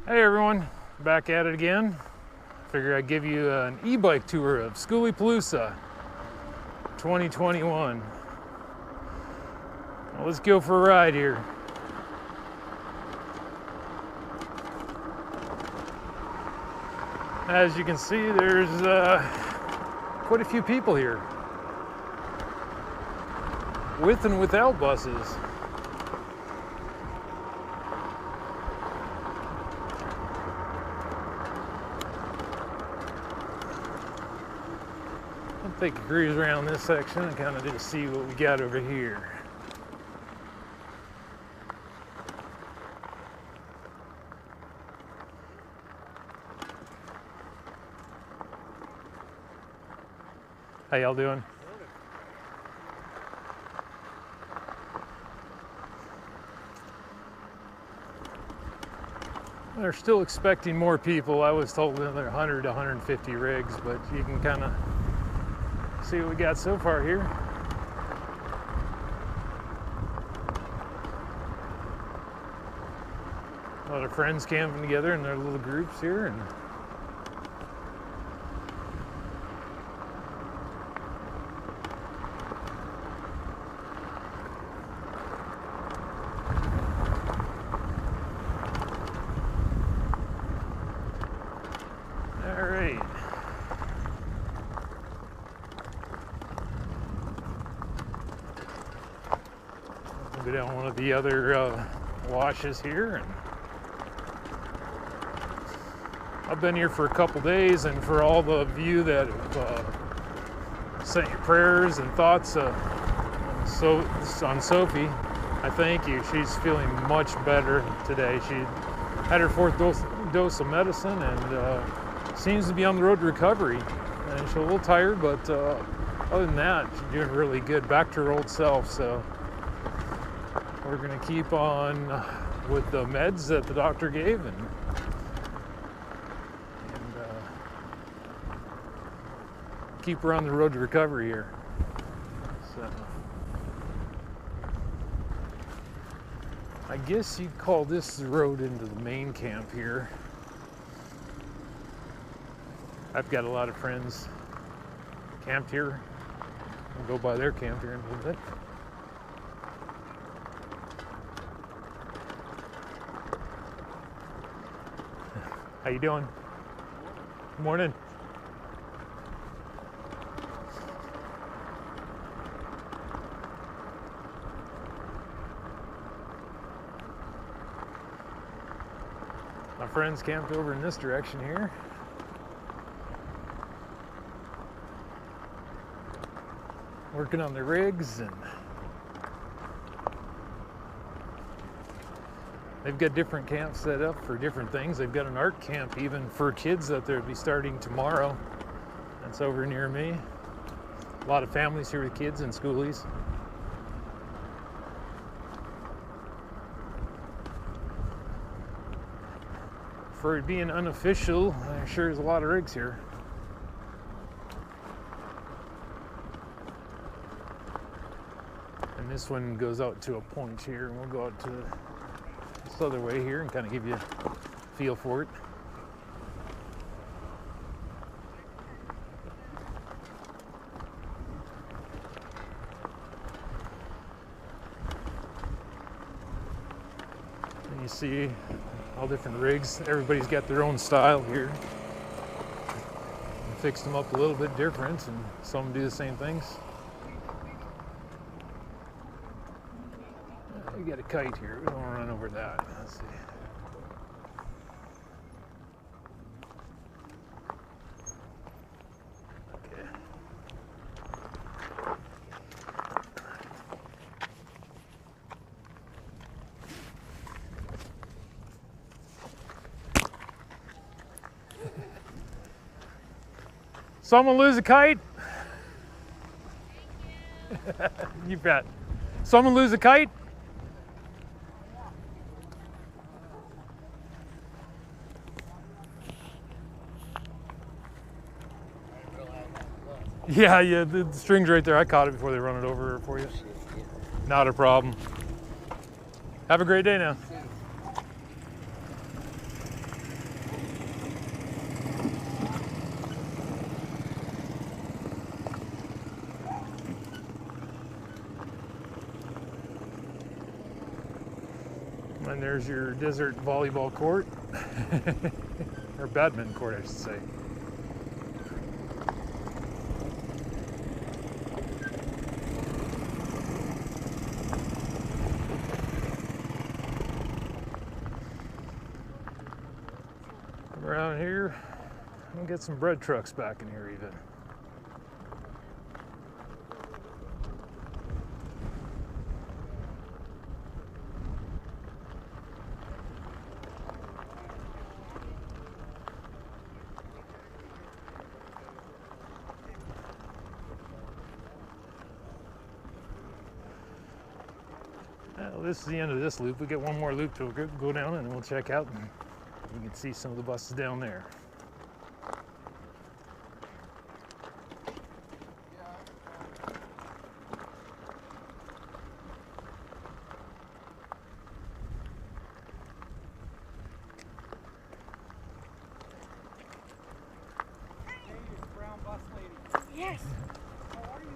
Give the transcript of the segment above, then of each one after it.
Hey everyone, back at it again. Figure I'd give you an e-bike tour of Skooliepalooza 2021. Well, let's go for a ride here. As you can see, there's quite a few people here, with and without buses. I'll take a cruise around this section and kind of just see what we got over here. How y'all doing? They're still expecting more people. I was told there are 100 to 150 rigs, but you can kind of see what we got so far here. A lot of friends camping together in their little groups here, and all right. Go down one of the other washes here, and I've been here for a couple days, and for all the of you that have sent your prayers and thoughts on Sophie, I thank you. She's feeling much better today. She had her fourth dose of medicine and seems to be on the road to recovery. And she's a little tired, but other than that, she's doing really good, back to her old self. So we're gonna keep on with the meds that the doctor gave and keep her on the road to recovery here. So I guess you'd call this the road into the main camp here. I've got a lot of friends camped here. We'll go by their camp here in a little bit. How you doing? Good morning. My friends camped over in this direction here. Working on their rigs, and they've got different camps set up for different things. They've got an art camp even for kids that they'll be starting tomorrow. That's over near me. A lot of families here with kids and schoolies. For it being unofficial, there sure is a lot of rigs here. And this one goes out to a point here, and we'll go out to this other way here and kind of give you a feel for it. And you see all different rigs. Everybody's got their own style here. And fixed them up a little bit different, and some do the same things. We got a kite here. We don't want to run over that. Let's see. Okay. Someone lose a kite? You bet. Someone lose a kite? Yeah, the string's right there. I caught it before they run it over for you. Not a problem. Have a great day now. there's your desert volleyball court, or badminton court, I should say. Come around here, and get some bread trucks back in here even. Well, this is the end of this loop. We get one more loop to go down, and we'll check out, and you can see some of the buses down there. Brown bus lady. Yes. How are you?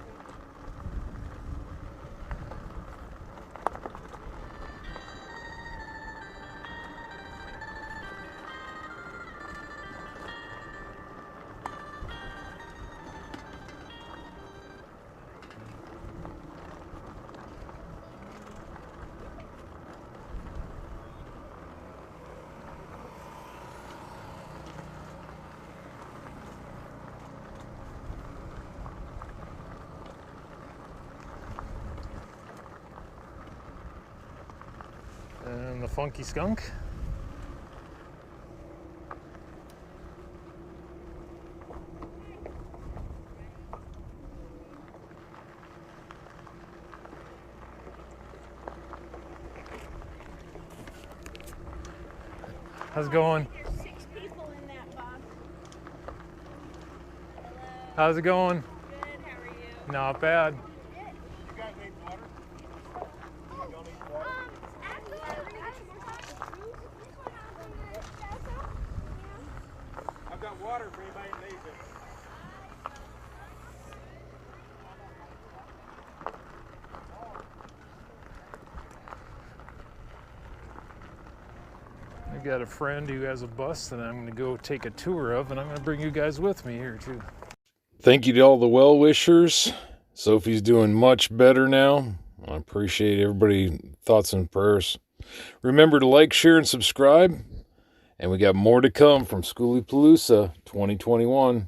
And the funky skunk. How's it going? There's 6 people in that bus. Hello. How's it going? Good, how are you? Not bad. You guys need water? You don't need water? Actually, we're gonna get some more stuff. I've got water for anybody that needs it. I've got a friend who has a bus that I'm going to go take a tour of, and I'm going to bring you guys with me here too. Thank you to all the well-wishers. Sophie's doing much better now. I appreciate everybody's thoughts and prayers. Remember to like, share, and subscribe. And we got more to come from Skooliepalooza 2021.